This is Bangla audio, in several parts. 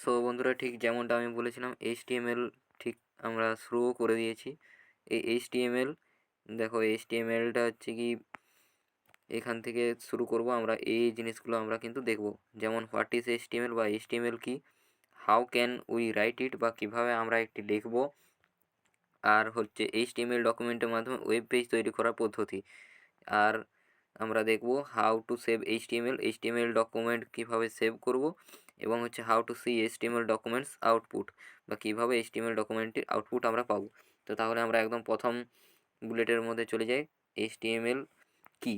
সো বন্ধুরা, ঠিক যেমনটা আমি বলেছিলাম, এইচটিএমএল ঠিক আমরা শুরুও করে দিয়েছি। এই এইচটিএমএল, দেখো এইচটিএমএলটা হচ্ছে কি, এখান থেকে শুরু করব আমরা। এই জিনিসগুলো আমরা কিন্তু দেখব, যেমন হোয়াট ইজ এইচটিএমএল বা এইচটিএমএল কি, হাউ ক্যান উই রাইট ইট বা কীভাবে আমরা একটি লিখব, আর হচ্ছে এইচটিএমএল ডকুমেন্টের মাধ্যমে ওয়েব পেজ তৈরি করার পদ্ধতি। আর আমরা দেখব how to save HTML document কীভাবে সেভ করব, এবং হচ্ছে how to see HTML documents output বা কীভাবে এইচটিএমএল ডকুমেন্টের আউটপুট আমরা পাবো। তো তাহলে আমরা একদম প্রথম বুলেটের মধ্যে চলে যাই, এইচটিএমএল কি।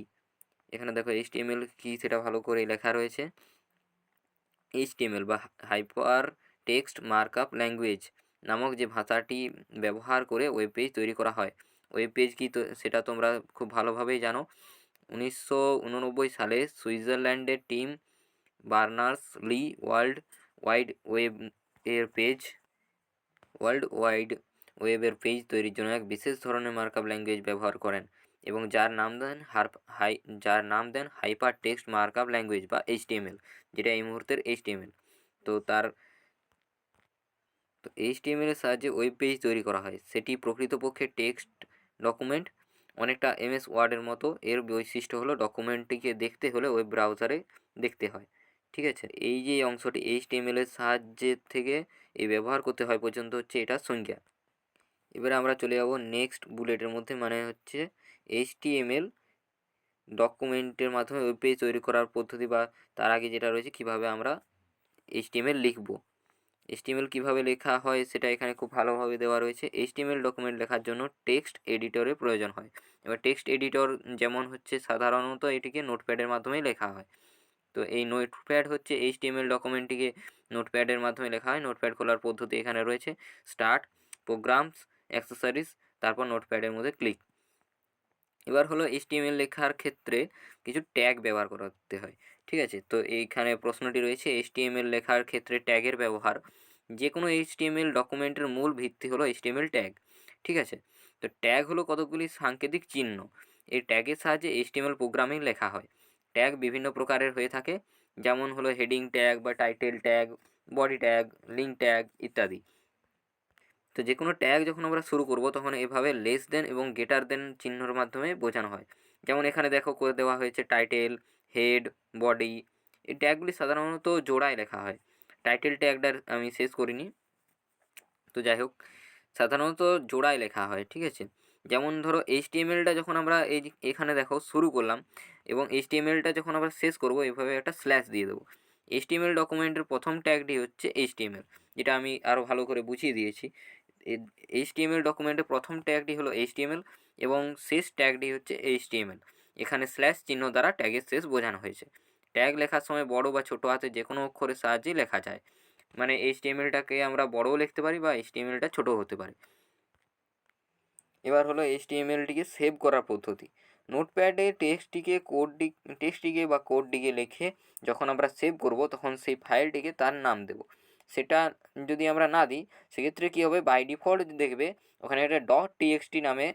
এখানে দেখো এইচটিএমএল কি সেটা ভালো করে লেখা রয়েছে। এইচটিএমএল বা হাইপার টেক্সট মার্কআপ ল্যাঙ্গুয়েজ নামক যে ভাষাটি ব্যবহার করে ওয়েব পেজ তৈরি করা হয়। ওয়েব পেজ কি, তো সেটা তোমরা খুব ভালোভাবেই জানো। 1989 সালে সুইজারল্যান্ডের Tim Berners Lee World Wide ওয়েবের পেজ তৈরির জন্য এক বিশেষ ধরনের মার্কআপ ল্যাঙ্গুয়েজ ব্যবহার করেন, এবং যার নাম দেন হাইপার টেক্সট মার্কআপ ল্যাঙ্গুয়েজ বা এইচটিএমএল, যেটা এই মুহূর্তের এইচটিএমএল। তো এইচটিএমএল এর সাহায্যে ওয়েব পেজ তৈরি করা হয়। সেটি প্রকৃতপক্ষে টেক্সট ডকুমেন্ট, অনেকটা এমএস ওয়ার্ডের মতো। এর বৈশিষ্ট্য হলো ডকুমেন্টটিকে দেখতে হলে ওয়েব ব্রাউজারে দেখতে হয়। ঠিক আছে, এই যে অংশটি এইচটিএমএল এর সাহায্যে থেকে এই ব্যবহার করতে হয় পর্যন্ত হচ্ছে এটা সংজ্ঞা। এবারে আমরা চলে যাব নেক্সট বুলেটের মধ্যে, মানে হচ্ছে এইচটিএমএল ডকুমেন্টের মাধ্যমে ওয়েব পেজ তৈরি করার পদ্ধতি, বা তার আগে যেটা রয়েছে কিভাবে আমরা এইচটিএমএল লিখব। এইচটিএমএল কীভাবে লেখা হয় সেটা এখানে খুব ভালোভাবে দেওয়া রয়েছে। এইচটিএমএল ডকুমেন্ট লেখার জন্য টেক্সট এডিটরের প্রয়োজন হয়। এবার টেক্সট এডিটর যেমন হচ্ছে, সাধারণত এটিকে নোটপ্যাডের মাধ্যমেই লেখা হয়। তো এই নোটপ্যাড হচ্ছে এইচটিএমএল ডকুমেন্টটিকে নোটপ্যাডের মাধ্যমে লেখা হয়। নোটপ্যাড খোলার পদ্ধতি এখানে রয়েছে, স্টার্ট, প্রোগ্রামস, অ্যাক্সেসরিজ, তারপর নোটপ্যাডের মধ্যে ক্লিক। এবার হলো এইচটিএমএল লেখার ক্ষেত্রে কিছু ট্যাগ ব্যবহার করতে হয়। ঠিক আছে, তো এইখানে প্রশ্নটি রয়েছে, এইচটিএমএল লেখার ক্ষেত্রে ট্যাগের ব্যবহার। যে কোনো এইচটিএমএল ডকুমেন্টের মূল ভিত্তি হলো এইচটিএমএল ট্যাগ। ঠিক আছে, তো ট্যাগ হলো কতগুলি সাংকেতিক চিহ্ন। এই ট্যাগের সাহায্যে এইচটিএমএল প্রোগ্রামিং লেখা হয়। ট্যাগ বিভিন্ন প্রকারের হয়ে থাকে, যেমন হলো হেডিং ট্যাগ বা title tag, body tag, link tag ইত্যাদি। তো যে কোনো ট্যাগ যখন আমরা শুরু করব তখন এভাবে লেস দেন এবং গেটার দেন চিহ্নর মাধ্যমে বোঝানো হয়। যেমন এখানে দেখো করে দেওয়া হয়েছে টাইটেল, হেড, বডি। এই ট্যাগগুলি সাধারণত জোড়ায় লেখা হয়। টাইটেল ট্যাগটার আমি শেষ করিনি, তো যাই হোক, সাধারণত জোড়ায় লেখা হয়। ঠিক আছে, যেমন ধরো এইচটিএমএলটা যখন আমরা এখানে দেখো শুরু করলাম, এবং এইচটিএমএলটা যখন আমরা শেষ করব এভাবে একটা স্ল্যাশ দিয়ে দেবো। এইচটিএমএল ডকুমেন্টের প্রথম ট্যাগটি হচ্ছে এইচটিএমএল, যেটা আমি আরও ভালো করে বুঝিয়ে দিয়েছি। এইচটিএমএল ডকুমেন্টের প্রথম ট্যাগটি হলো এইচটিএমএল এবং শেষ ট্যাগটি হচ্ছে এইচটিএমএল। এখানে স্ল্যাশ চিহ্ন দ্বারা ট্যাগের শেষ বোঝানো হয়েছে। ট্যাগ লেখার সময় বড় বা ছোটো হাতে যে কোনো অক্ষরের সাহায্যেই লেখা যায়। মানে এইচটিএমএলটাকে আমরা বড়ও লিখতে পারি বা এইচটিএমএলটা ছোটো হতে পারে। এবার হলো এইচটিএমএলটিকে সেভ করার পদ্ধতি। নোটপ্যাডে টেক্সটটিকে বা কোডটিকে লিখে যখন আমরা সেভ করব তখন সেই ফাইলটিকে তার নাম দেব। সেটা যদি আমরা না দিই সেক্ষেত্রে কী হবে, বাই ডিফল্ট দেখবে ওখানে একটা .txt নামে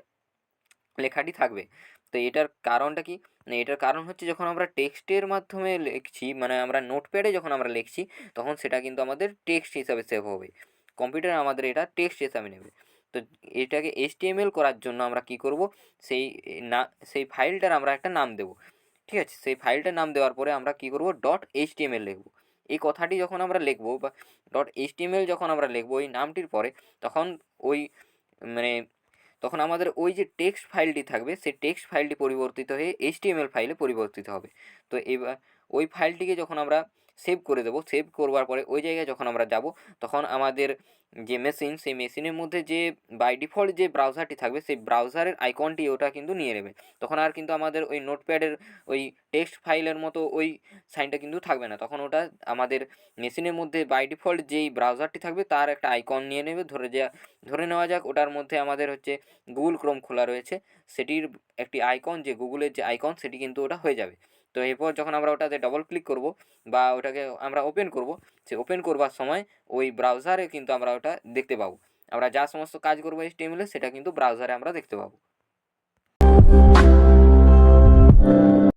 লেখাটি থাকবে। তো এটার কারণটা কি, না এটার কারণ হচ্ছে যখন আমরা টেক্সটের মাধ্যমে লিখছি, মানে আমরা নোটপ্যাডে যখন আমরা লিখছি তখন সেটা কিন্তু আমাদের টেক্সট হিসাবে সেভ হবে। কম্পিউটার আমাদের এটা টেক্সট হিসাবে নেবে। তো এটাকে এইচটিএমএল করার জন্য আমরা কি করব, সেই ফাইলটার আমরা একটা নাম দেব। ঠিক আছে, সেই ফাইলটার নাম দেওয়ার পরে আমরা কি করব, .html লিখব। এই কথাটি যখন আমরা লিখব বা .html যখন আমরা লিখব ওই নামটির পরে, তখন ওই মানে তখন আমাদের ওই যে টেক্সট ফাইলটি থাকবে সেই টেক্সট ফাইলটি পরিবর্তিত হয়ে এইচটিএমএল ফাইলে পরিবর্তিত হবে। তো এবার ওই ফাইলটিকে যখন আমরা সেভ করে দেবো, সেভ করবার পরে ওই জায়গায় যখন আমরা যাব তখন আমাদের যে মেশিন, সেই মেশিনের মধ্যে যে বাই ডিফল্ট যে ব্রাউজারটি থাকবে সেই ব্রাউজারের আইকনটি ওটা কিন্তু নিয়ে নেবে। তখন আর কিন্তু আমাদের ওই নোটপ্যাডের ওই টেক্সট ফাইলের মতো ওই সাইনটা কিন্তু থাকবে না। তখন ওটা আমাদের মেশিনের মধ্যে বাই ডিফল্ট যেই ব্রাউজারটি থাকবে তার একটা আইকন নিয়ে নেবে। ধরে নেওয়া যাক ওটার মধ্যে আমাদের হচ্ছে গুগল ক্রোম খোলা রয়েছে, সেটির একটি আইকন, যে গুগলের যে আইকন সেটি কিন্তু ওটা হয়ে যাবে। তো এরপর যখন আমরা ওটাতে ডবল ক্লিক করব বা ওটাকে আমরা ওপেন করব, সে ওপেন করবার সময় ওই ব্রাউজারে কিন্তু আমরা ওটা দেখতে পাবো। আমরা যা সমস্ত কাজ করবো এইচটিএমএল সেটা কিন্তু ব্রাউজারে আমরা দেখতে পাবো।